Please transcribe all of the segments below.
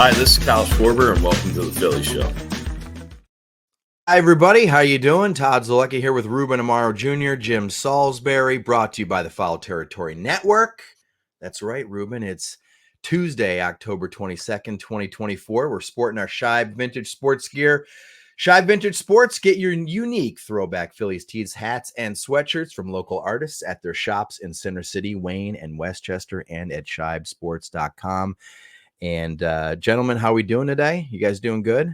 Hi, this is Kyle Schwarber, and welcome to the Phillies Show. Hi, everybody. How you doing? Todd Zalecki here with Ruben Amaro Jr., Jim Salisbury, brought to you by the Foul Territory Network. That's right, Ruben. It's Tuesday, October 22nd, 2024. We're sporting our Shibe Vintage Sports gear. Shibe Vintage Sports, get your unique throwback Phillies tees, hats, and sweatshirts from local artists at their shops in Center City, Wayne, and Westchester, and at shibesports.com. And gentlemen, how are we doing today? You guys doing good?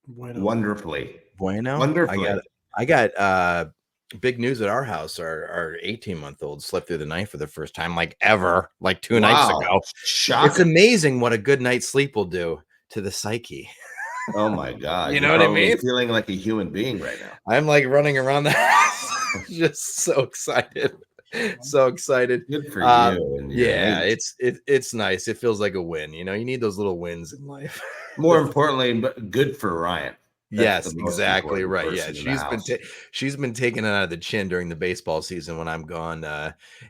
Wonderfully. Bueno. Wonderfully. I got big news at our house. Our 18-month-old slept through the night for the first time like ever, like 2 nights ago. Shocking. It's amazing what a good night's sleep will do to the psyche. Oh my God. You know what I mean? Feeling like a human being right now. I'm like running around the house, just so excited. So excited. Good for you. And yeah, it's nice. It feels like a win. You know, you need those little wins in life. More importantly, but good for Ryan. Yes, exactly right. Yeah, she's been taking it out of the chin during the baseball season when I'm gone,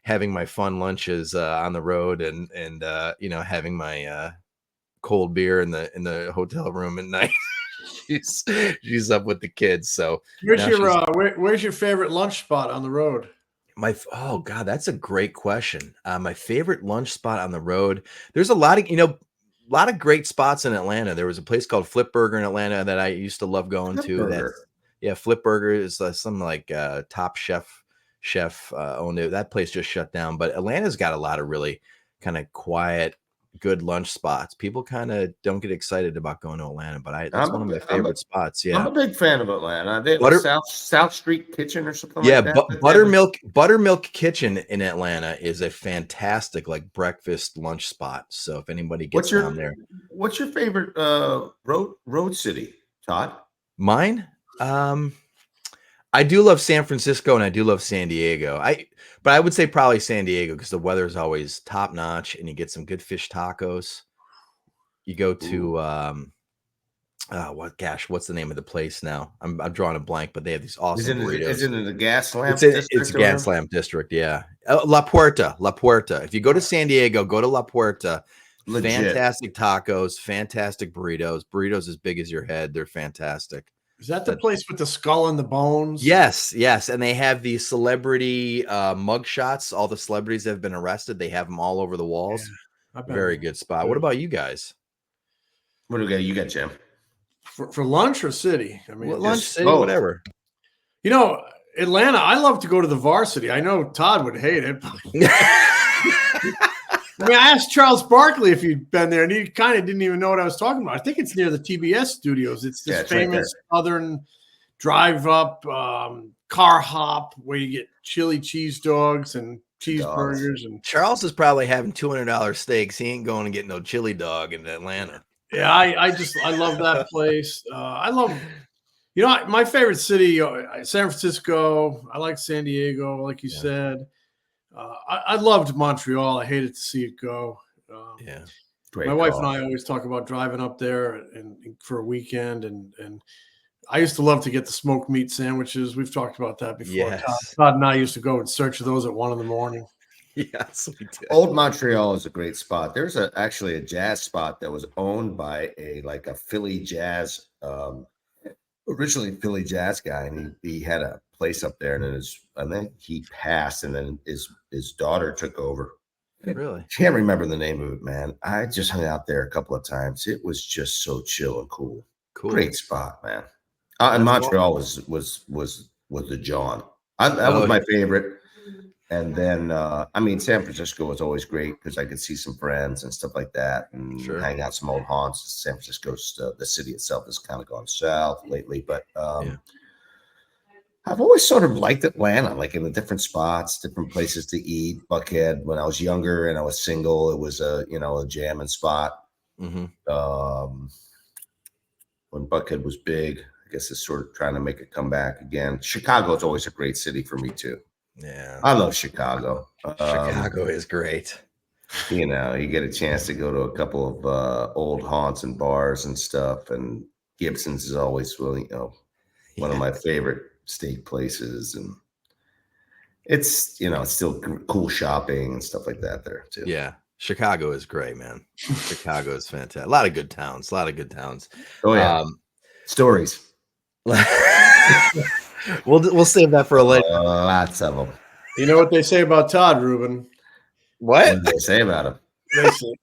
having my fun lunches on the road and you know, having my cold beer in the hotel room at night. she's up with the kids. So where's your favorite lunch spot on the road? Oh God, that's a great question. My favorite lunch spot on the road. There's a lot of great spots in Atlanta. There was a place called Flip Burger in Atlanta that I used to love going to. Flip Burger is some like Top Chef owned it. That place just shut down. But Atlanta's got a lot of really kind of quiet, good lunch spots. People kind of don't get excited about going to Atlanta, but that's one of my favorite spots. Yeah, I'm a big fan of Atlanta. They South Street Kitchen or something like that. Yeah, Buttermilk Kitchen in Atlanta is a fantastic like breakfast lunch spot. So if anybody gets down there, what's your favorite road city, Todd? Mine, I do love San Francisco and I do love San Diego. But I would say probably San Diego because the weather is always top notch and you get some good fish tacos. You go to what's the name of the place now? I'm drawing a blank, but they have these awesome burritos. Isn't it a gas lamp district? It's a gas lamp district, yeah. La Puerta. If you go to San Diego, go to La Puerta. Legit. Fantastic tacos, fantastic burritos as big as your head. They're fantastic. Is that the place with the skull and the bones? Yes. And they have these celebrity mug shots. All the celebrities that have been arrested, they have them all over the walls. Yeah, very good spot. What about you guys? What do you got, Jim? For lunch or city? I mean, lunch, city, whatever. You know, Atlanta, I love to go to the Varsity. I know Todd would hate it. I mean, I asked Charles Barkley if he'd been there, and he kind of didn't even know what I was talking about. I think it's near the TBS studios. It's this famous Southern drive-up car hop where you get chili cheese dogs and cheeseburgers. And Charles is probably having $200 steaks. He ain't going to get no chili dog in Atlanta. Yeah, I love that place. I love, my favorite city, San Francisco. I like San Diego, like you said. I loved Montreal. I hated to see it go. My wife and I always talk about driving up there and for a weekend. And I used to love to get the smoked meat sandwiches. We've talked about that before. Yes. Todd and I used to go in search of those at 1 a.m. Yes, we did. Old Montreal is a great spot. There's actually a jazz spot that was owned by a Philly jazz, originally Philly jazz guy, and he had a place up there, and then he passed, and then his daughter took over. Really? Can't remember the name of it, man. I just hung out there a couple of times. It was just so chill and cool. Great spot, man. And Montreal was the John. That was my favorite. And then, San Francisco was always great because I could see some friends and stuff like that and hang out some old haunts. San Francisco's, the city itself has kind of gone south lately. But I've always sort of liked Atlanta, like in the different spots, different places to eat. Buckhead, when I was younger and I was single, it was a jamming spot. Mm-hmm. When Buckhead was big, I guess it's sort of trying to make a comeback again. Chicago is always a great city for me too. Yeah, I love Chicago. Chicago is great. You get a chance to go to a couple of old haunts and bars and stuff. And Gibson's is always really, one of my favorite steak places. And it's, it's still cool shopping and stuff like that there too. Yeah. Chicago is great, man. Chicago is fantastic. A lot of good towns. Oh yeah, stories. We'll save that for a later. Lots of them. You know what they say about Todd, Ruben? What do they say about him? They say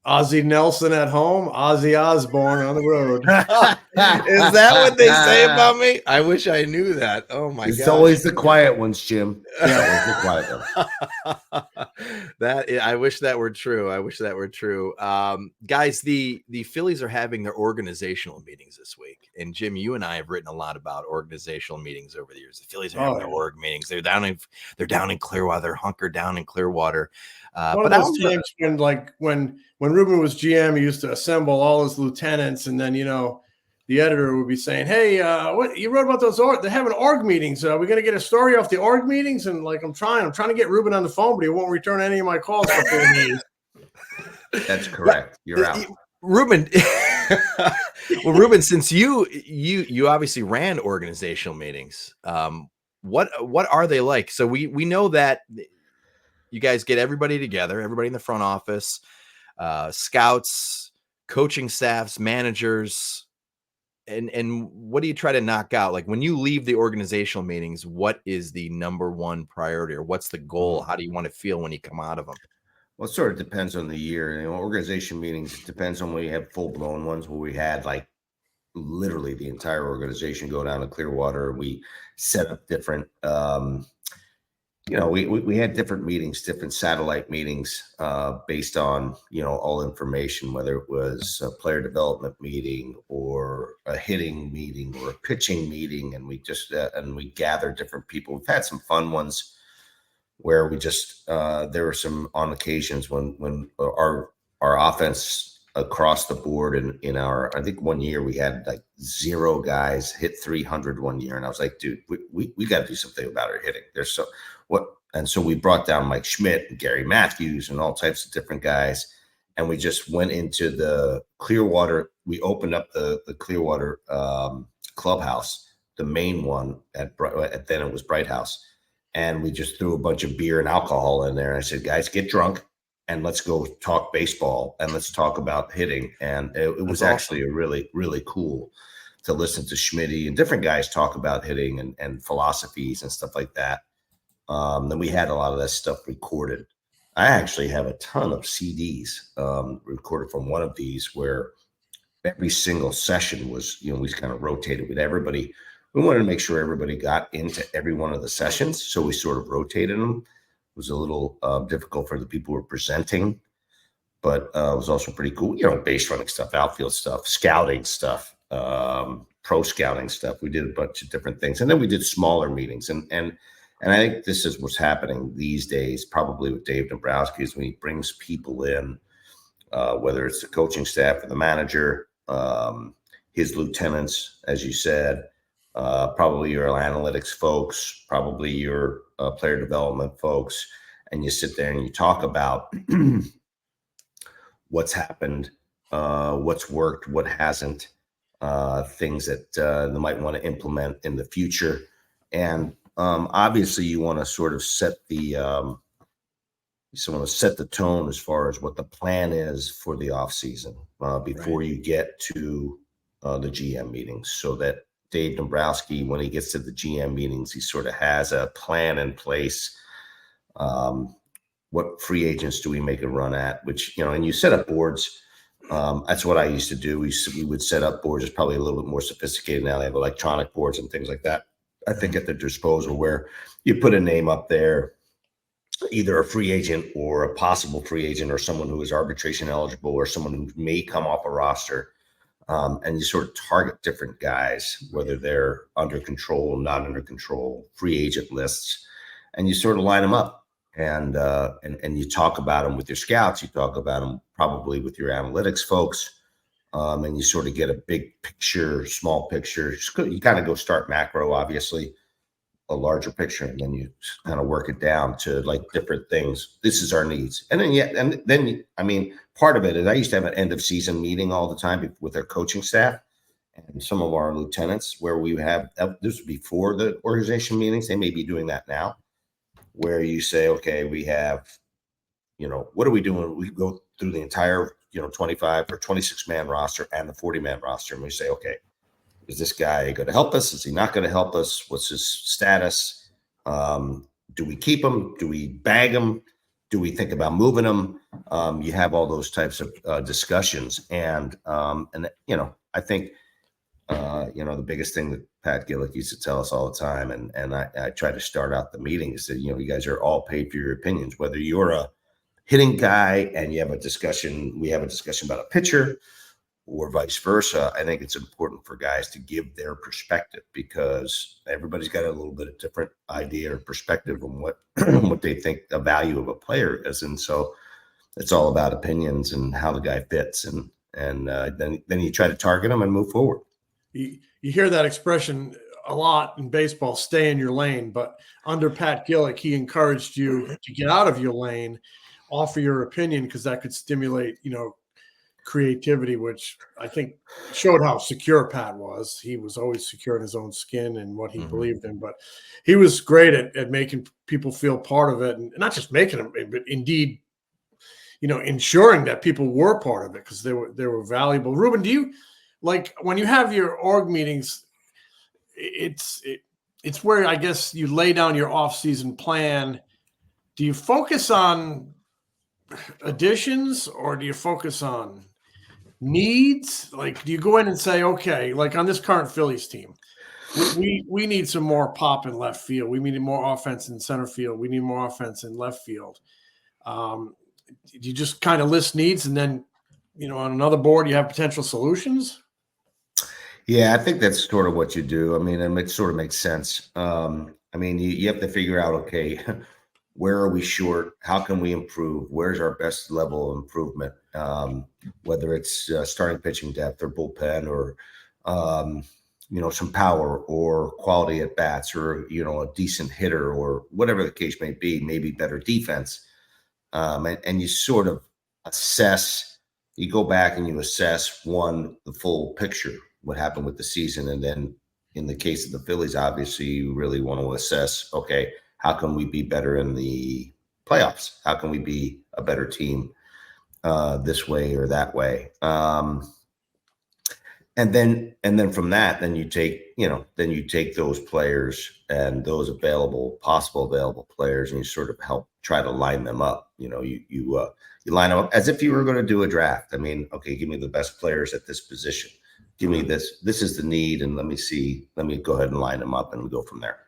Ozzie Nelson at home, Ozzy Osbourne on the road. Is that what they say about me? I wish I knew that. Oh my god! It's always the quiet ones, Jim. Yeah, the quiet ones. I wish that were true. Guys, the Phillies are having their organizational meetings this week, and Jim, you and I have written a lot about organizational meetings over the years. The Phillies are having their org meetings. They're down in Clearwater. They're hunkered down in Clearwater. One of those times when Ruben was GM, he used to assemble all his lieutenants, and then the editor would be saying, "Hey, what you wrote about those org? They're having org meetings. We're going to get a story off the org meetings." And I'm trying to get Ruben on the phone, but he won't return any of my calls for 4 days. That's correct. You're out, Ruben. Well, Ruben, since you obviously ran organizational meetings, what are they like? So we know that you guys get everybody together, everybody in the front office, scouts, coaching staffs, managers, and what do you try to knock out? Like when you leave the organizational meetings, what is the number one priority, or what's the goal? How do you want to feel when you come out of them? Well, it sort of depends on the year. Organization meetings, it depends on when you have full-blown ones where we had like literally the entire organization go down to Clearwater. We set up different we had different meetings, different satellite meetings based on, all information, whether it was a player development meeting or a hitting meeting or a pitching meeting. And we just, we gathered different people. We've had some fun ones where we just, there were some on occasions when our offense across the board in our, I think one year we had like 0 guys hit 300 one year. And I was like, dude, we got to do something about our hitting. And so we brought down Mike Schmidt and Gary Matthews and all types of different guys. And we just went into the Clearwater. We opened up the Clearwater clubhouse, the main one at then it was Bright House. And we just threw a bunch of beer and alcohol in there. And I said, guys, get drunk and let's go talk baseball and let's talk about hitting. And it was actually a really, really cool to listen to Schmitty and different guys talk about hitting and philosophies and stuff like that. Then we had a lot of that stuff recorded. I actually have a ton of CDs recorded from one of these where every single session was, we kind of rotated with everybody. We wanted to make sure everybody got into every one of the sessions. So we sort of rotated them. It was a little difficult for the people who were presenting, but it was also pretty cool. Base running stuff, outfield stuff, scouting stuff, pro scouting stuff. We did a bunch of different things. And then we did smaller meetings. And I think this is what's happening these days, probably with Dave Dombrowski, is when he brings people in, whether it's the coaching staff or the manager, his lieutenants, as you said, probably your analytics folks, probably your player development folks, and you sit there and you talk about what's happened, what's worked, what hasn't, things that they might want to implement in the future. And obviously you want to sort of set the tone as far as what the plan is for the offseason before you get to the GM meetings, so that Dave Dombrowski, when he gets to the GM meetings, he sort of has a plan in place. What free agents do we make a run at? Which, and you set up boards. That's what I used to do. We would set up boards. It's probably a little bit more sophisticated now. They have electronic boards and things like that, I think, at their disposal, where you put a name up there, either a free agent or a possible free agent or someone who is arbitration eligible or someone who may come off a roster. And you sort of target different guys, whether they're under control, not under control, free agent lists, and you sort of line them up. And you talk about them with your scouts. You talk about them probably with your analytics folks. And you sort of get a big picture, small picture. You kind of go start macro, obviously, a larger picture, and then you kind of work it down to like different things. This is our needs. And then, part of it is I used to have an end of season meeting all the time with our coaching staff and some of our lieutenants, where we have, this was before the organization meetings. They may be doing that now, where you say, okay, we have, what are we doing? We go through the entire, 25 or 26 man roster and the 40-man roster. And we say, okay, is this guy going to help us? Is he not going to help us? What's his status? Do we keep him? Do we bag him? Do we think about moving him? You have all those types of discussions. And I think, the biggest thing that Pat Gillick used to tell us all the time, and I try to start out the meeting, is that, you guys are all paid for your opinions, whether you're a hitting guy and we have a discussion about a pitcher, or vice versa. I think it's important for guys to give their perspective, because everybody's got a little bit of different idea or perspective on what what they think the value of a player is. And so it's all about opinions and how the guy fits. And then you try to target them and move forward. You hear that expression a lot in baseball, stay in your lane. But under Pat Gillick, he encouraged you to get out of your lane, offer your opinion, because that could stimulate, creativity, which I think showed how secure Pat was. He was always secure in his own skin and what he believed in, but he was great at making people feel part of it, and not just making them, but indeed, ensuring that people were part of it, because they were valuable. Ruben, do you, like, when you have your org meetings, it's where, I guess, you lay down your off-season plan. Do you focus on additions, or do you focus on needs? Like, do you go in and say, okay, like on this current Phillies team, we need some more pop in left field. We need more offense in center field. We need more offense in left field. Do you just kind of list needs, and then, on another board, you have potential solutions? Yeah, I think that's sort of what you do. I mean, and it sort of makes sense. You have to figure out, okay, where are we short? How can we improve? Where's our best level of improvement? Whether it's starting pitching depth or bullpen, or, some power or quality at bats, or, a decent hitter, or whatever the case may be, maybe better defense. And you sort of you go back and you assess, the full picture, what happened with the season. And then in the case of the Phillies, obviously you really want to assess, okay, how can we be better in the playoffs? How can we be a better team this way or that way? And then from that, then you take those players and those possible available players, and you sort of help try to line them up. You line them up as if you were going to do a draft. I mean, okay, give me the best players at this position. Give me this. This is the need, and let me go ahead and line them up, and we go from there.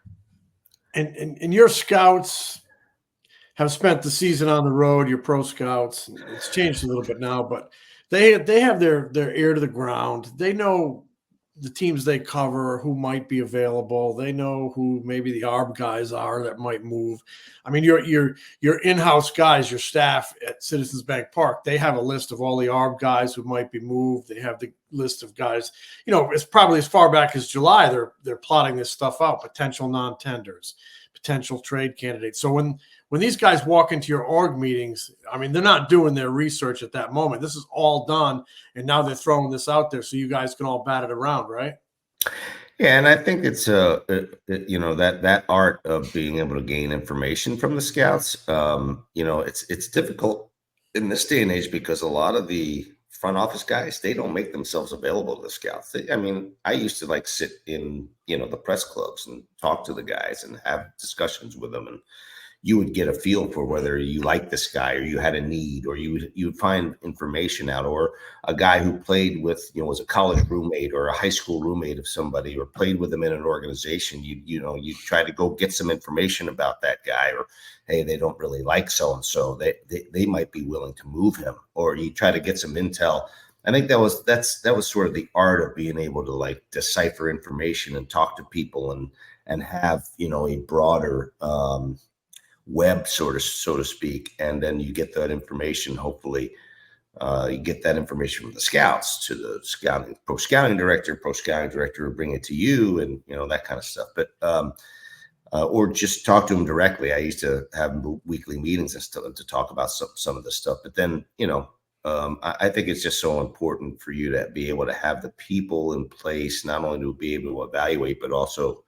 And your scouts have spent the season on the road, your pro scouts. It's changed a little bit now, but they have their ear to the ground. They know the teams they cover, who might be available. They know who maybe the ARB guys are that might move. I mean, your in-house guys, your staff at Citizens Bank Park, they have a list of all the ARB guys who might be moved. They have the list of guys, it's probably as far back as July. They're plotting this stuff out, potential non-tenders, potential trade candidates. So when these guys walk into your org meetings, I mean, they're not doing their research at that moment. This is all done, and now they're throwing this out there so you guys can all bat it around, right? Yeah, and I think it's that art of being able to gain information from the scouts. It's difficult in this day and age, because a lot of the front office guys, they don't make themselves available to the scouts. I used to sit in the press clubs and talk to the guys and have discussions with them, and you would get a feel for whether you like this guy, or you had a need, or you would find information out, or a guy who played with, was a college roommate or a high school roommate of somebody, or played with them in an organization. You try to go get some information about that guy, or, hey, they don't really like so-and-so. They might be willing to move him, or you try to get some intel. I think that was sort of the art of being able to decipher information and talk to people and have, a broader, web, so to speak. And then you get that information. Hopefully you get that information from the scouts to the pro scouting director will bring it to you, and that kind of stuff. But or just talk to them directly. I used to have weekly meetings and stuff to talk about some of the stuff. But then I think it's just so important for you to be able to have the people in place, not only to be able to evaluate, but also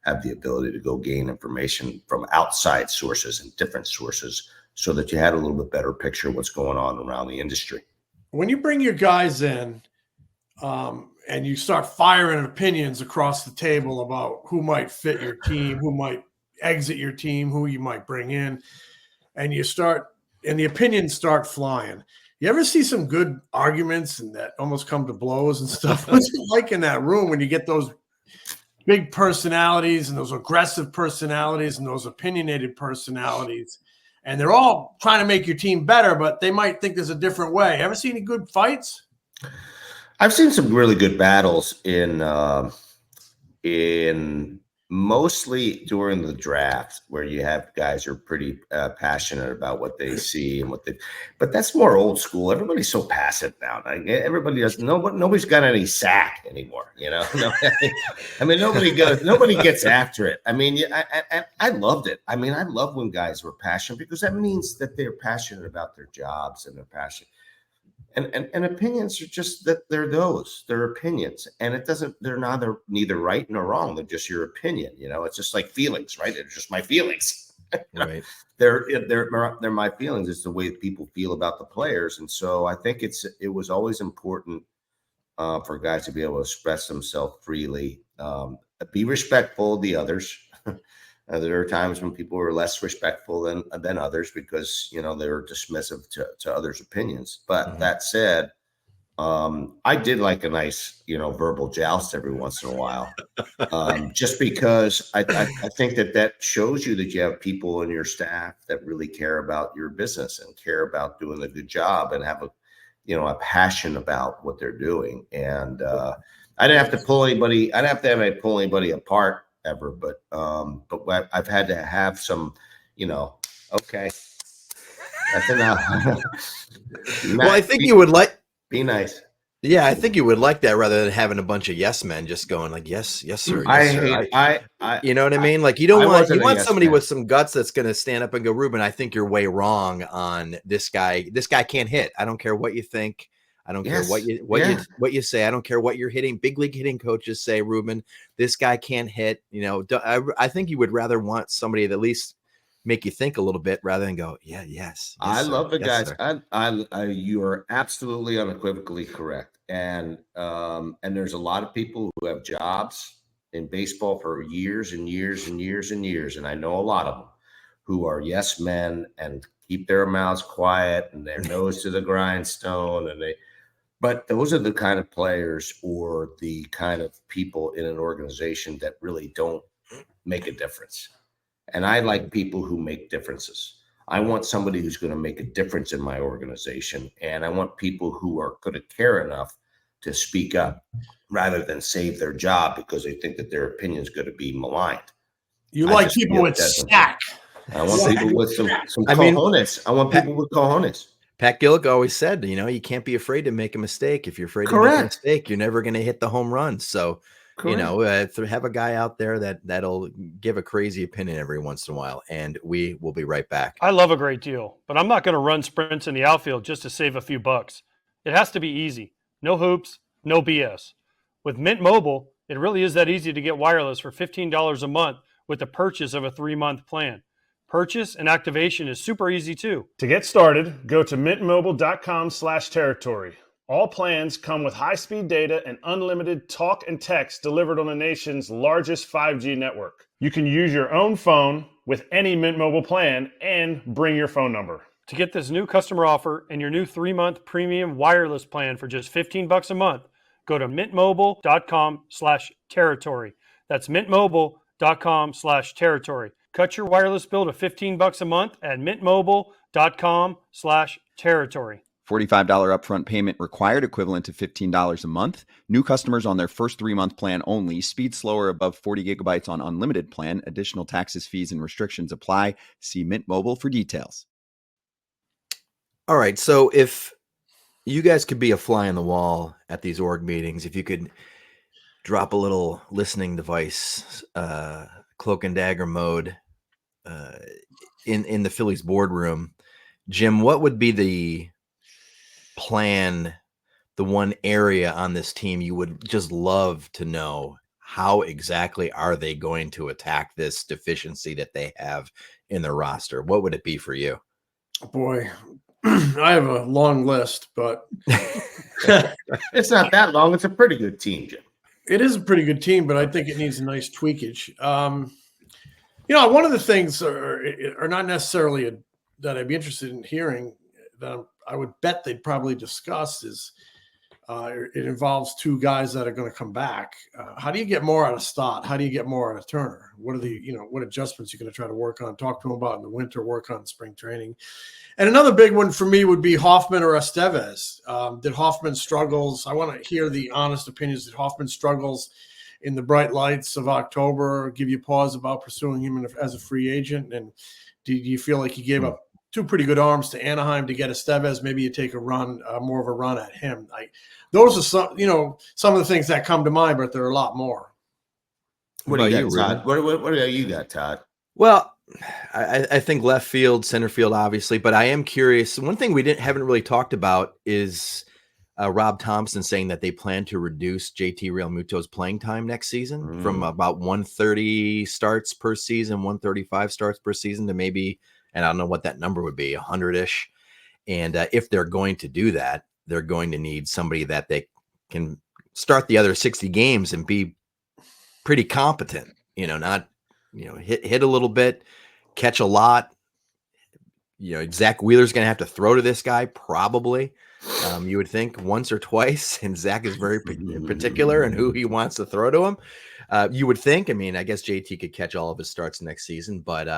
have the ability to go gain information from outside sources and different sources, so that you had a little bit better picture of what's going on around the industry. When you bring your guys in, and you start firing opinions across the table about who might fit your team, who might exit your team, who you might bring in, and the opinions start flying. You ever see some good arguments and that almost come to blows and stuff? What's it like in that room when you get those big personalities and those aggressive personalities and those opinionated personalities, and they're all trying to make your team better, but they might think there's a different way? Ever see any good fights? I've seen some really good battles in mostly during the draft, where you have guys who are pretty passionate about what they see and but that's more old school. Everybody's so passive now. Like, everybody does. Nobody's got any sack anymore. I mean, nobody gets after it. I mean, I loved it. I mean, I love when guys were passionate, because that means that they're passionate about their jobs and they're passionate. And opinions are just that they're opinions, and they're neither right nor wrong. They're just your opinion. It's just like feelings, right? They're just my feelings. Right. they're my feelings. It's the way people feel about the players. And so I think it was always important for guys to be able to express themselves freely, be respectful of the others. There are times when people are less respectful than others, because they're dismissive to others' opinions. But that said, I did like a nice verbal joust every once in a while, just because I think that shows you that you have people in your staff that really care about your business and care about doing a good job and have a passion about what they're doing. And I didn't have to pull anybody. I didn't have to pull anybody apart ever, but I've had to have some, okay, that's enough. Well, I think you would be nice. Yeah, I think you would like that, rather than having a bunch of yes men just going like, yes, sir. Yes, sir. You know what I mean? Like, you want somebody with some guts that's going to stand up and go, Ruben, I think you're way wrong on this guy. This guy can't hit. I don't care what you think. I don't care what you say. I don't care what your big league hitting coaches say, Ruben, this guy can't hit. I think you would rather want somebody that at least make you think a little bit, rather than go, yes. I love the guys. You are absolutely unequivocally correct. And there's a lot of people who have jobs in baseball for years and years and years and years. And I know a lot of them who are yes men and keep their mouths quiet and their nose to the grindstone. But those are the kind of players or the kind of people in an organization that really don't make a difference. And I like people who make differences. I want somebody who's going to make a difference in my organization. And I want people who are going to care enough to speak up rather than save their job because they think that their opinion is going to be maligned. You like people with stack. I want people with some cojones. I want people with cojones. Pat Gillick always said, you can't be afraid to make a mistake. If you're afraid to make a mistake, you're never going to hit the home run. So, have a guy out there that'll give a crazy opinion every once in a while, and we will be right back. I love a great deal, but I'm not going to run sprints in the outfield just to save a few bucks. It has to be easy. No hoops, no BS. With Mint Mobile, it really is that easy to get wireless for $15 a month with the purchase of a 3-month plan. Purchase and activation is super easy too. To get started, go to mintmobile.com/territory. All plans come with high-speed data and unlimited talk and text delivered on the nation's largest 5G network. You can use your own phone with any Mint Mobile plan and bring your phone number. To get this new customer offer and your new 3-month premium wireless plan for just $15 a month, go to mintmobile.com/territory. That's mintmobile.com/territory. Cut your wireless bill to $15 a month at mintmobile.com/territory. $45 upfront payment required, equivalent to $15 a month. New customers on their first 3-month plan only. Speed slower above 40 gigabytes on unlimited plan. Additional taxes, fees, and restrictions apply. See Mint Mobile for details. All right. So if you guys could be a fly on the wall at these org meetings, if you could drop a little listening device, cloak and dagger mode, in the Phillies boardroom, Jim, what would be the plan, the one area on this team you would just love to know? How exactly are they going to attack this deficiency that they have in their roster? What would it be for you? Boy, I have a long list, but it's not that long. It's a pretty good team, Jim. It is a pretty good team, but I think it needs a nice tweakage. One of the things are not necessarily that I'd be interested in hearing that I would bet they'd probably discuss is it involves two guys that are going to come back. How do you get more out of Stott? How do you get more out of Turner? What are what adjustments you're going to try to work on, talk to him about in the winter, work on spring training? And another big one for me would be Hoffman or Estevez. Did Hoffman struggles? I want to hear the honest opinions. Did Hoffman struggles in the bright lights of October give you pause about pursuing him as a free agent? And do you feel like he gave up two pretty good arms to Anaheim to get Estevez? Maybe you take a run, more of a run at him. Those are some of the things that come to mind, but there are a lot more. What do you got, Todd? What do you got, Todd? Well, I think left field, center field, obviously, but I am curious. One thing we haven't really talked about is Rob Thompson saying that they plan to reduce JT Realmuto's playing time next season from about 130 starts per season, 135 starts per season to maybe, and I don't know what that number would be, 100-ish. And if they're going to do that, they're going to need somebody that they can start the other 60 games and be pretty competent, not, hit a little bit, catch a lot. Zach Wheeler's going to have to throw to this guy probably. You would think once or twice, and Zach is very particular in who he wants to throw to him. You would think, I guess JT could catch all of his starts next season, but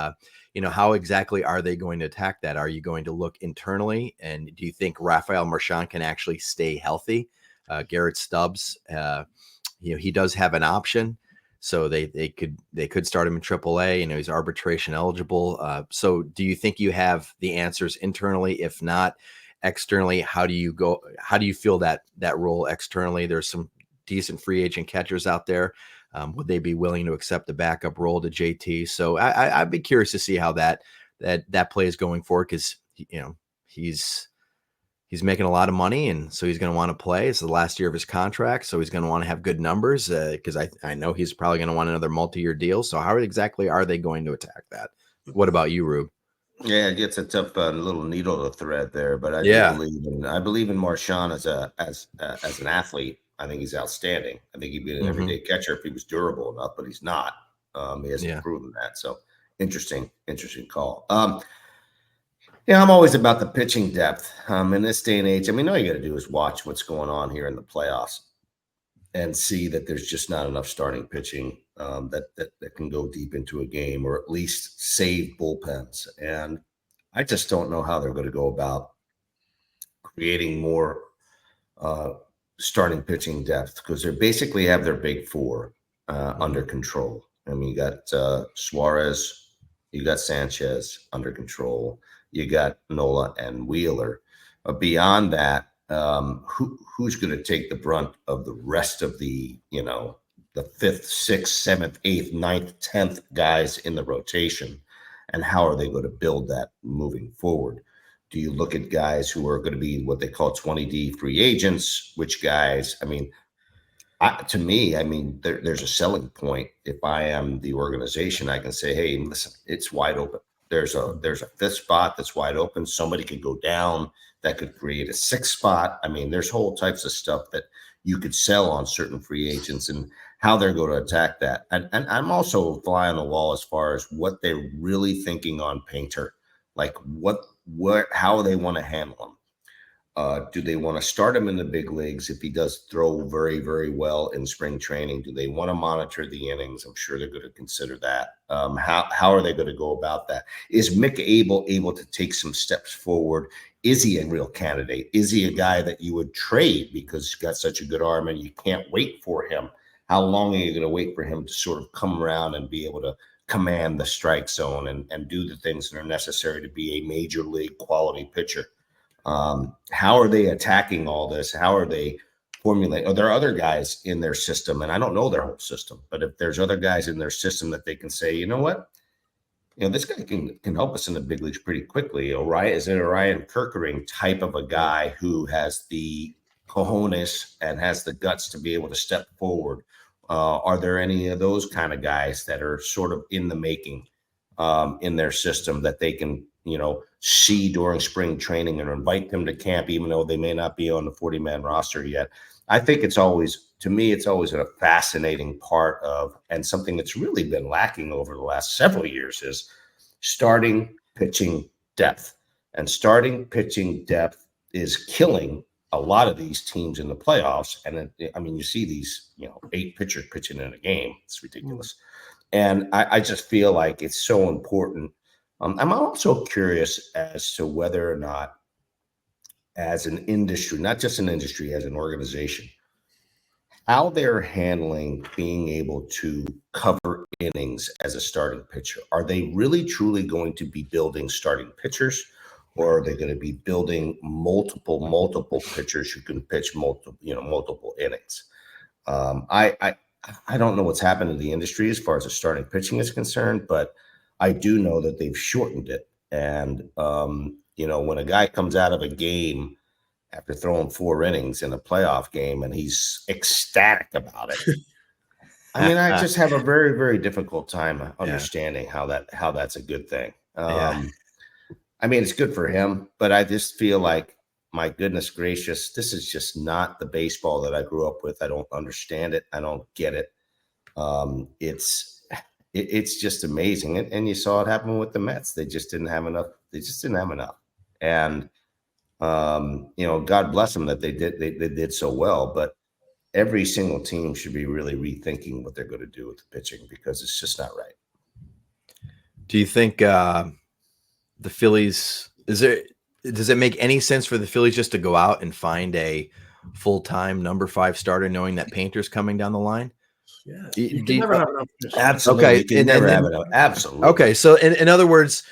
how exactly are they going to attack that? Are you going to look internally? And do you think Rafael Marchand can actually stay healthy? Garrett Stubbs, he does have an option. So they could start him in AAA. He's arbitration eligible. So do you think you have the answers internally? If not, externally, how do you go? How do you feel that role externally? There's some decent free agent catchers out there. Would they be willing to accept the backup role to JT? So I'd be curious to see how that plays going forward, because he's making a lot of money, and so he's going to want to play. It's the last year of his contract, so he's going to want to have good numbers, because I know he's probably going to want another multi-year deal. So how exactly are they going to attack that? What about you, Rube? Yeah, it gets a tough little needle to thread there, but I believe in Marchand as an athlete. I think he's outstanding. I think he'd be an everyday catcher if he was durable enough, but he's not. He hasn't proven that. So interesting call. I'm always about the pitching depth. In this day and age, all you got to do is watch what's going on here in the playoffs and see that there's just not enough starting pitching that can go deep into a game, or at least save bullpens. And I just don't know how they're going to go about creating more starting pitching depth, because they basically have their big four under control. You got Suarez, you got Sanchez under control, you got Nola and Wheeler. Beyond that, who's going to take the brunt of the rest of the the 5th, 6th, 7th, 8th, 9th, 10th guys in the rotation, and how are they going to build that moving forward? Do you look at guys who are going to be what they call 20D free agents? Which guys? To me, there's a selling point. If I am the organization, I can say, hey, listen, it's wide open. There's a 5th spot that's wide open. Somebody could go down that could create a 6th spot. There's whole types of stuff that you could sell on certain free agents and how they're going to attack that. And I'm also fly on the wall as far as what they're really thinking on Painter, like how they want to handle him. Do they want to start him in the big leagues if he does throw very, very well in spring training? Do they want to monitor the innings? I'm sure they're going to consider that. How are they going to go about that? Is Mick able to take some steps forward? Is he a real candidate? Is he a guy that you would trade because he's got such a good arm and you can't wait for him? How long are you going to wait for him to sort of come around and be able to command the strike zone and do the things that are necessary to be a major league quality pitcher? How are they attacking all this? How are they formulating? Are there other guys in their system? And I don't know their whole system, but if there's other guys in their system that they can say, you know what? This guy can help us in the big leagues pretty quickly. Is it a Ryan Kerkering type of a guy who has the cojones and has the guts to be able to step forward? Are there any of those kind of guys that are sort of in the making in their system that they can see during spring training and invite them to camp, even though they may not be on the 40-man roster yet. I think it's always a fascinating part of, and something that's really been lacking over the last several years, is starting pitching depth. And starting pitching depth is killing a lot of these teams in the playoffs. And you see these, 8 pitchers pitching in a game. It's ridiculous. And I just feel like it's so important. I'm also curious as to whether or not, as an industry, not just an industry, as an organization, how they're handling being able to cover innings as a starting pitcher. Are they really truly going to be building starting pitchers, or are they going to be building multiple pitchers who can pitch multiple innings? I don't know what's happened in the industry as far as the starting pitching is concerned, but I do know that they've shortened it. And, when a guy comes out of a game after throwing 4 innings in a playoff game and he's ecstatic about it, I just have a very, very difficult time understanding how that's a good thing. It's good for him, but I just feel like, my goodness gracious, this is just not the baseball that I grew up with. I don't understand it. I don't get it. It's just amazing. And you saw it happen with the Mets. They just didn't have enough. And, God bless them that they did so well, but every single team should be really rethinking what they're going to do with the pitching, because it's just not right. Do you think the Phillies, does it make any sense for the Phillies just to go out and find a full-time number 5 starter, knowing that Painter's coming down the line? Yeah, you can never have enough. Absolutely. Okay, you can never have enough. Absolutely. Okay, so in other words,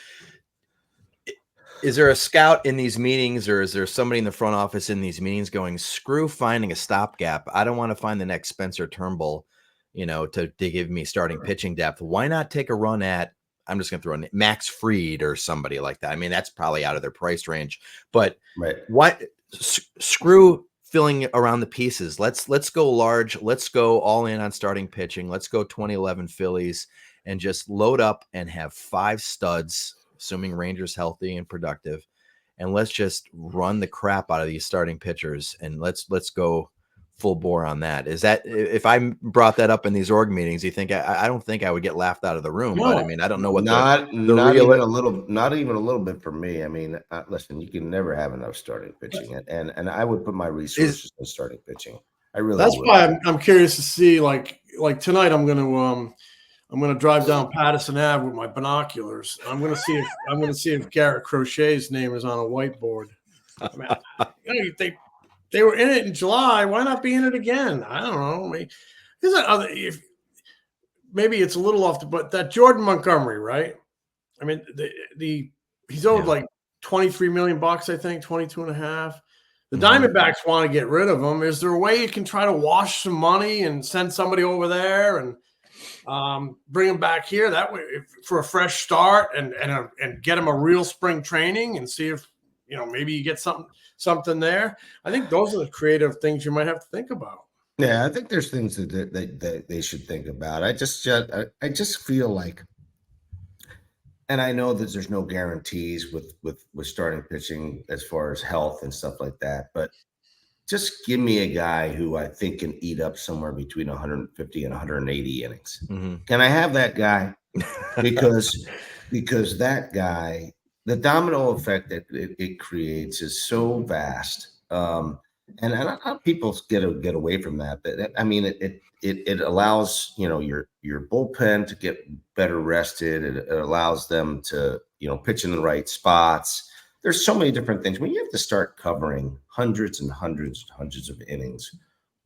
is there a scout in these meetings, or is there somebody in the front office in these meetings going, screw finding a stopgap? I don't want to find the next Spencer Turnbull, to give me starting pitching depth. Why not take a run at, I'm just going to throw in Max Fried or somebody like that. That's probably out of their price range, but what? Screw filling around the pieces. Let's go large. Let's go all in on starting pitching. Let's go 2011 Phillies and just load up and have 5 studs, assuming Rangers healthy and productive. And let's just run the crap out of these starting pitchers, and let's go full bore on that. Is that, if I brought that up in these org meetings, you think I don't think I would get laughed out of the room? No, but I don't know what not even a little bit for me. Listen, you can never have enough starting pitching, and I would put my resources in starting pitching. I really. That's why I'm curious to see, like tonight. I'm gonna drive down Patterson Ave with my binoculars. I'm gonna see if Garrett Crochet's name is on a whiteboard. They were in it in July. Why not be in it again? I don't know. Maybe it's a little off but that Jordan Montgomery, right? He's owed like $23 million, I think, 22 and a half. The Diamondbacks want to get rid of him. Is there a way you can try to wash some money and send somebody over there and bring him back here that way for a fresh start and get him a real spring training and see if, maybe you get something there? I think those are the creative things you might have to think about. Yeah, I think there's things that they should think about. I just feel like, and I know that there's no guarantees with starting pitching as far as health and stuff like that, but just give me a guy who I think can eat up somewhere between 150 and 180 innings. Mm-hmm. Can I have that guy? Because that guy, the domino effect that it creates is so vast. And a lot of people get away from that. But it allows, your bullpen to get better rested. It allows them to, pitch in the right spots. There's so many different things. When you have to start covering hundreds and hundreds and hundreds of innings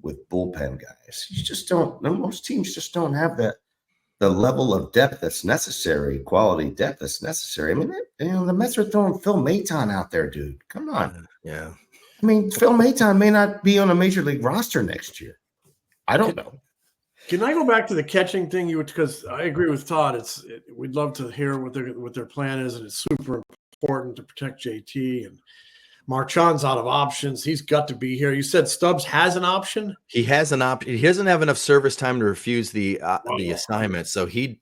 with bullpen guys, you just don't. Most teams just don't have the level of depth that's necessary, quality depth that's necessary. The Mets are throwing Phil Maton out there, dude. Come on. Yeah. Phil Maton may not be on a major league roster next year. I don't know. Can I go back to the catching thing? Because I agree with Todd. We'd love to hear what their plan is, and it's super important to protect JT. And Marchand's out of options. He's got to be here. You said Stubbs has an option. He has an option. He doesn't have enough service time to refuse the assignment. So he's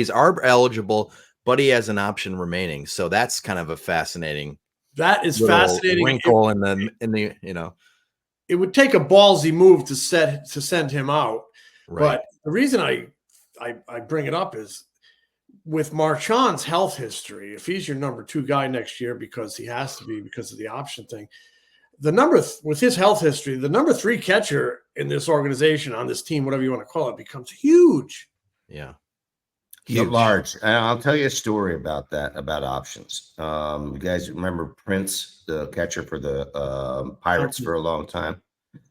ARB eligible, but he has an option remaining. So that's kind of a fascinating. That is fascinating wrinkle in the it would take a ballsy move to send him out. Right. But the reason I bring it up is with Marchand's health history, if he's your number 2 guy next year, because he has to be because of the option thing, with his health history, the number 3 catcher in this organization, on this team, whatever you want to call it, becomes huge. Yeah. Huge. Large. And I'll tell you a story about that, about options. You guys remember Prince, the catcher for the Pirates for a long time?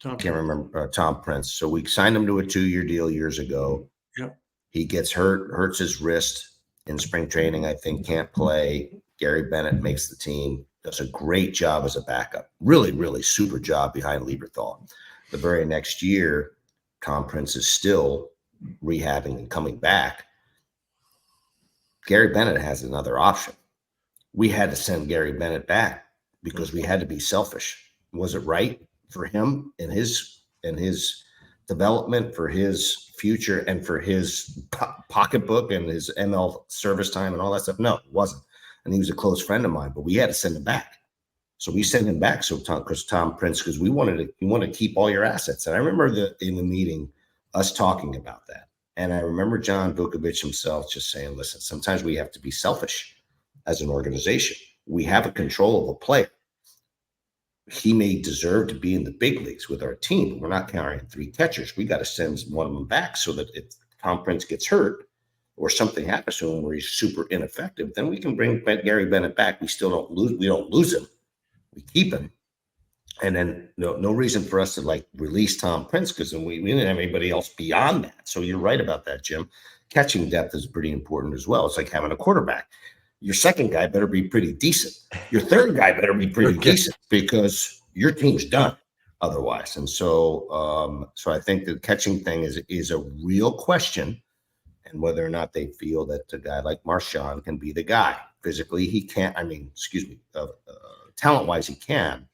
Can't remember. Tom Prince. So we signed him to a 2-year deal years ago. Yep. He gets hurts his wrist in spring training, I think, can't play. Gary Bennett makes the team, does a great job as a backup. Really, really super job behind Lieberthal. The very next year, Tom Prince is still rehabbing and coming back. Gary Bennett has another option. We had to send Gary Bennett back because we had to be selfish. Was it right for him and his development, for his future, and for his pocketbook and his ML service time and all that stuff? No, it wasn't. And he was a close friend of mine, but we had to send him back. So we sent him back. Because Tom Prince, because we wanted to keep all your assets. And I remember in the meeting us talking about that. And I remember John Vukovich himself just saying, listen, sometimes we have to be selfish as an organization. We have a control of a player. He may deserve to be in the big leagues with our team, but we're not carrying 3 catchers. We got to send one of them back so that if Tom Prince gets hurt or something happens to him where he's super ineffective, then we can bring Gary Bennett back. We still don't lose. We don't lose him. We keep him. And then no reason for us to release Tom Prince, because then we didn't have anybody else beyond that. So you're right about that, Jim. Catching depth is pretty important as well. It's like having a quarterback. Your second guy better be pretty decent. Your third guy better be pretty decent, because your team's done otherwise. And so I think the catching thing is a real question, and whether or not they feel that a guy like Marchand can be the guy. Physically, he can't. Talent-wise, he can.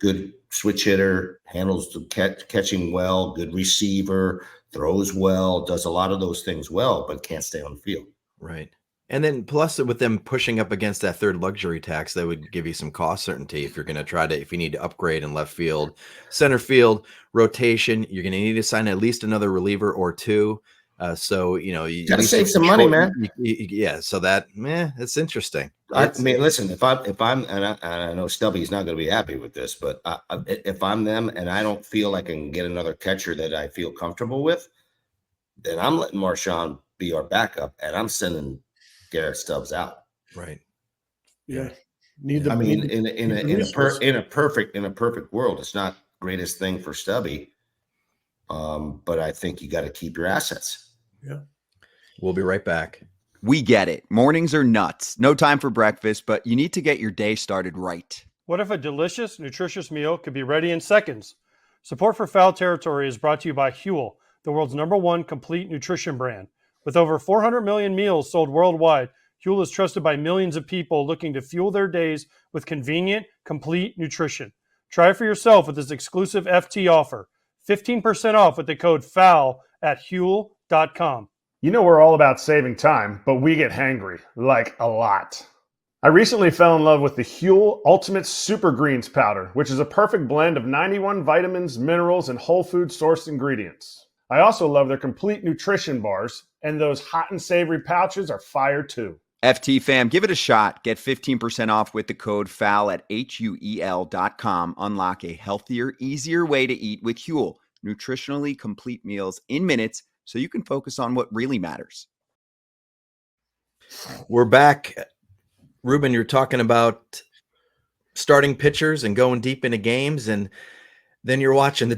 Good switch hitter, handles the catching well, good receiver, throws well, does a lot of those things well, but can't stay on the field. Right. And then plus with them pushing up against that 3rd luxury tax, that would give you some cost certainty if you're going to if you need to upgrade in left field, center field, rotation. You're going to need to sign at least another reliever or 2. So, you got to save some money, man. Yeah. So it's interesting. I mean, listen, if I'm, and I know Stubby's not going to be happy with this, but if I'm them and I don't feel I can get another catcher that I feel comfortable with, then I'm letting Marchand be our backup, and I'm sending Garrett Stubbs out. Right. Yeah. In a perfect world, it's not greatest thing for Stubby. But I think you got to keep your assets. Yeah. We'll be right back. We get it. Mornings are nuts. No time for breakfast, but you need to get your day started right. What if a delicious, nutritious meal could be ready in seconds? Support for Foul Territory is brought to you by Huel, the world's #1 complete nutrition brand. With over 400 million meals sold worldwide, Huel is trusted by millions of people looking to fuel their days with convenient, complete nutrition. Try it for yourself with this exclusive FT offer. 15% off with the code FOUL at Huel.com. You know we're all about saving time, but we get hangry, like a lot. I recently fell in love with the Huel Ultimate Super Greens Powder, which is a perfect blend of 91 vitamins, minerals, and whole food sourced ingredients. I also love their complete nutrition bars, and those hot and savory pouches are fire too. FT fam, give it a shot. Get 15% off with the code FOUL at HUEL.com. Unlock a healthier, easier way to eat with Huel. Nutritionally complete meals in minutes so you can focus on what really matters. We're back. Ruben, you're talking about starting pitchers and going deep into games, and then you're watching the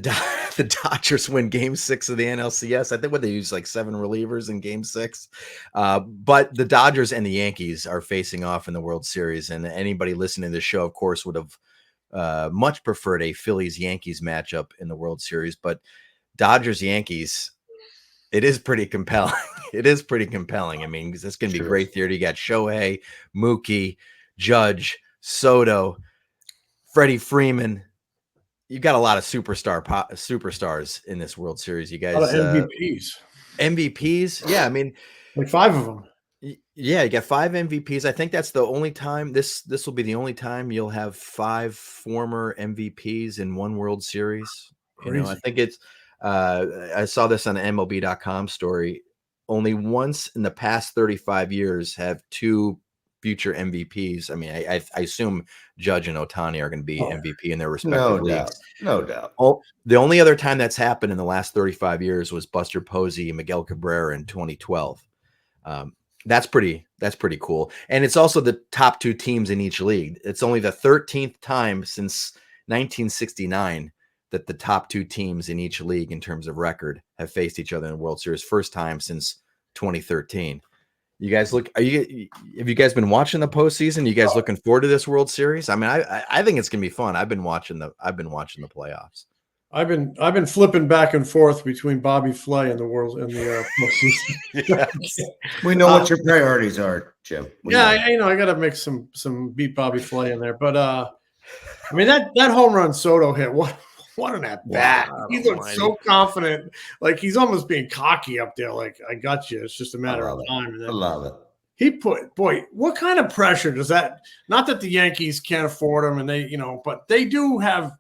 Dodgers win Game 6 of the NLCS. I think they use 7 relievers in Game 6. But the Dodgers and the Yankees are facing off in the World Series, and anybody listening to the show, of course, would have much preferred a Phillies-Yankees matchup in the World Series. But Dodgers-Yankees, it is pretty compelling. It is pretty compelling. I mean, it's going to be great theater. You got Shohei, Mookie, Judge, Soto, Freddie Freeman. You've got a lot of superstars in this World Series. You guys, a lot of MVPs. MVPs, yeah. I mean, 5 of them. Yeah, you got 5 MVPs. I think that's the only time this will be the only time you'll have 5 former MVPs in one World Series. Crazy. I think it's I saw this on an MLB.com story. Only once in the past 35 years have 2 future MVPs. I mean, I assume Judge and Ohtani are going to be MVP in their respective leagues. No doubt. Oh, the only other time that's happened in the last 35 years was Buster Posey and Miguel Cabrera in 2012. That's pretty cool. And it's also the top 2 teams in each league. It's only the 13th time since 1969 that the top 2 teams in each league in terms of record have faced each other in the World Series. First time since 2013. You guys have you guys been watching the postseason? You guys looking forward to this World Series? I mean, I think it's gonna be fun. I've been watching the playoffs. I've been flipping back and forth between Bobby Flay and the postseason. We know what your priorities are, Jim. I got to mix some beat Bobby Flay in there. But I mean that home run Soto hit, what an at bat! He looked so confident, like he's almost being cocky up there. Like, I got you. It's just a matter of time. And then I love it. He what kind of pressure does that? Not that the Yankees can't afford him, and they, but they do have.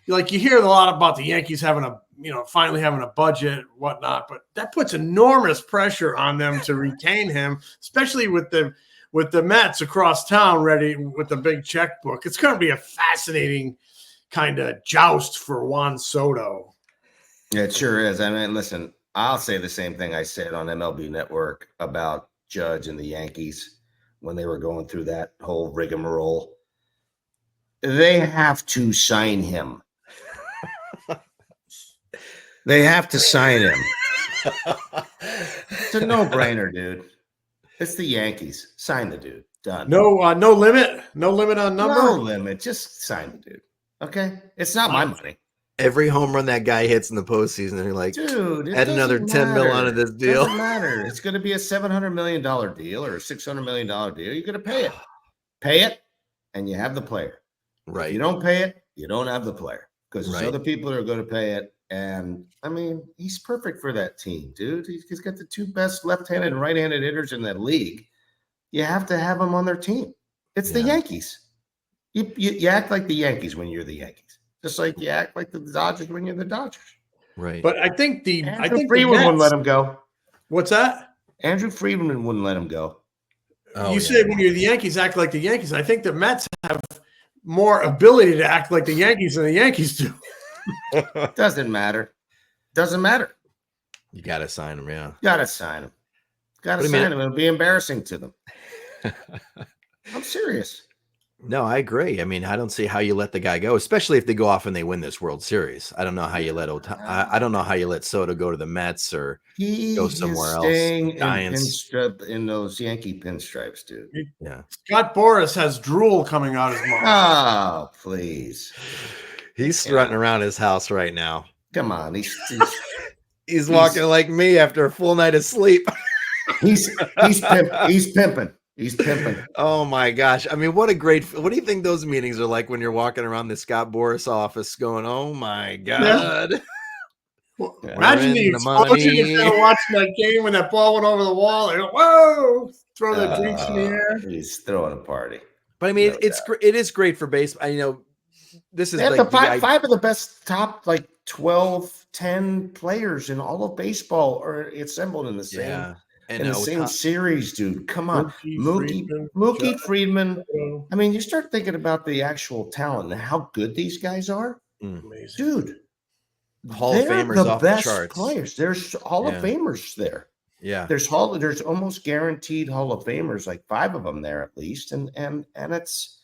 Like, you hear a lot about the Yankees having finally having a budget, whatnot, but that puts enormous pressure on them to retain him, especially with the Mets across town ready with the big checkbook. It's going to be a fascinating kind of joust for Juan Soto. Yeah, it sure is. I mean, listen, I'll say the same thing I said on MLB Network about Judge and the Yankees when they were going through that whole rigmarole. They have to sign him. They have to sign him. It's a no-brainer, dude. It's the Yankees. Sign the dude. Done. No limit. No limit on number. No limit. Just sign the dude. Okay? It's not my money. Every home run that guy hits in the postseason, they're like, dude, add another 10 mil onto this deal. It doesn't matter. It's going to be a $700 million deal or a $600 million deal. You're going to pay it. Pay it, and you have the player. Right. If you don't pay it, you don't have the player because there's other people that are going to pay it. And I mean, he's perfect for that team, dude. He's got the 2 best left-handed and right-handed hitters in that league. You have to have him on their team. It's the Yankees. You act like the Yankees when you're the Yankees, just like you act like the Dodgers when you're the Dodgers. Right. But I think Andrew Friedman wouldn't let him go. What's that? Andrew Friedman wouldn't let him go. You say when you're the Yankees, act like the Yankees. I think the Mets have more ability to act like the Yankees than the Yankees do. Doesn't matter. You got to sign him, yeah. Got to sign him. It'll be embarrassing to them. I'm serious. No, I agree. I mean, I don't see how you let the guy go, especially if they go off and they win this World Series. I don't know how you let I don't know how you let Soto go to the Mets or go somewhere else. In those Yankee pinstripes, dude. Yeah. Scott Boras has drool coming out his mouth. Oh, please. He's strutting around his house right now. Come on, he's walking like me after a full night of sleep. He's pimping. He's pimping. Oh my gosh. I mean, what do you think those meetings are like when you're walking around the Scott Boras office going, oh my God. Yeah. Well, imagine the explosion instead of watching that game when that ball went over the wall. They go, whoa, throw the drinks in the air. He's throwing a party. But I mean, it is great for baseball. This is like the five of the best top 12, 10 players in all of baseball are assembled in the same same series, dude. Come on. Mookie Friedman. I mean, you start thinking about the actual talent and how good these guys are. Amazing. Dude. Hall of Famers off the charts. Players. There's Hall of Famers there. Yeah. There's almost guaranteed Hall of Famers, like 5 of them there at least. And it's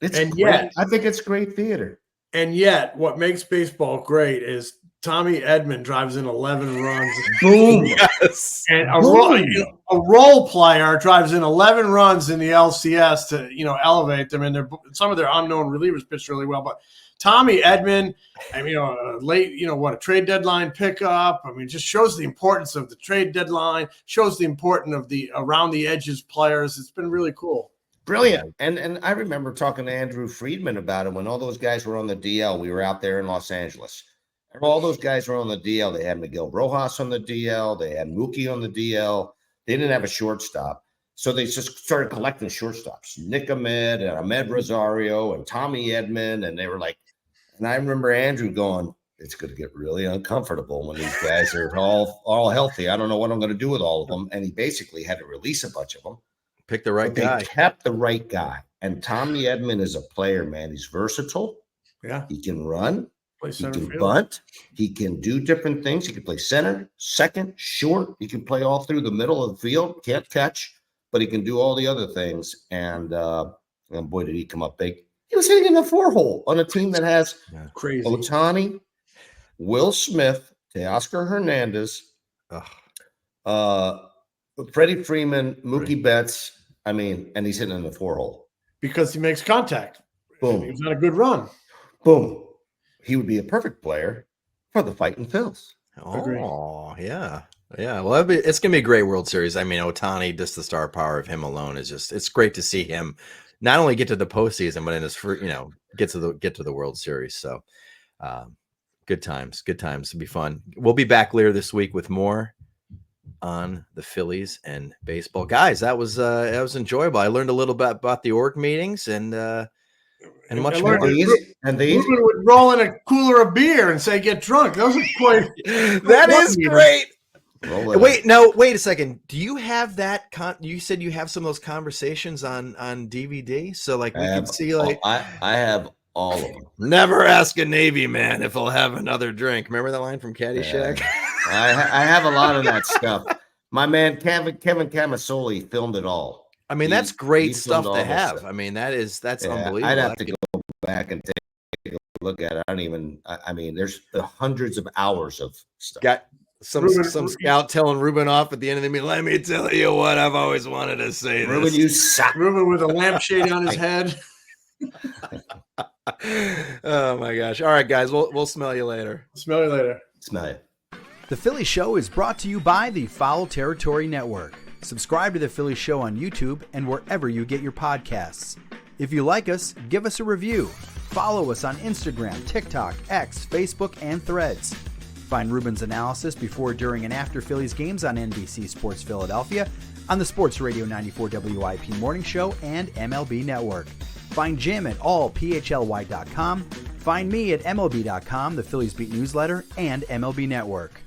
great. Yet, I think it's great theater. And yet, what makes baseball great is Tommy Edman drives in 11 runs. Boom. Yes. And a role player drives in 11 runs in the LCS to, elevate them. And some of their unknown relievers pitched really well. But Tommy Edman, I mean, a trade deadline pickup. I mean, just shows the importance of the trade deadline, shows the importance of the around the edges players. It's been really cool. Brilliant. And I remember talking to Andrew Friedman about it when all those guys were on the DL. We were out there in Los Angeles. And all those guys were on the DL. They had Miguel Rojas on the DL. They had Mookie on the DL. They didn't have a shortstop. So they just started collecting shortstops, Nick Ahmed and Ahmed Rosario and Tommy Edman. And they were like, and I remember Andrew going, it's going to get really uncomfortable when these guys are all healthy. I don't know what I'm going to do with all of them. And he basically had to release a bunch of them. Pick the right guy. They kept the right guy. And Tommy Edman is a player, man. He's versatile. Yeah. He can run. Play He can field. bunt. He can do different things. He can play center, second, short. He can play all through the middle of the field. Can't catch, but he can do all the other things. And boy, did he come up big. He was hitting in the 4-hole on a team that has Crazy. Ohtani, Will Smith, Teoscar Hernandez, Freddie Freeman, Mookie Betts. I mean, and he's hitting in the 4-hole. Because he makes contact. Boom. He was on a good run. Boom. He would be a perfect player for the Fighting Phils. Oh, yeah. Yeah. Well, it's going to be a great World Series. I mean, Ohtani, just the star power of him alone is just, it's great to see him not only get to the postseason, but in his first, get to the World Series. So good times. It'll be fun. We'll be back later this week with more on the Phillies and baseball. Guys, that was enjoyable. I learned a little bit about the org meetings and much more. And these Ruben would roll in a cooler of beer and say, "Get drunk." Those are quite. That is great. Wait a second. Do you have that? You said you have some of those conversations on DVD, so like we can see like I have all of them. Never ask a Navy man if he'll have another drink. Remember that line from Caddyshack? I have a lot of that stuff. My man Kevin Camasoli filmed it all. I mean, that's great stuff to have. I mean, that's unbelievable. I'd have to go back and take a look at it. I mean, there's hundreds of hours of stuff. Got some scout telling Ruben off at the end of the meeting. Let me tell you what I've always wanted to say. Ruben, you suck. Ruben with a lampshade on his head. Oh my gosh! All right, guys, we'll smell you later. Smell you later. Smell you. The Philly Show is brought to you by the Foul Territory Network. Subscribe to The Philly Show on YouTube and wherever you get your podcasts. If you like us, give us a review. Follow us on Instagram, TikTok, X, Facebook, and Threads. Find Ruben's analysis before, during, and after Phillies games on NBC Sports Philadelphia, on the Sports Radio 94 WIP Morning Show, and MLB Network. Find Jim at allphly.com. Find me at MLB.com, the Phillies Beat newsletter, and MLB Network.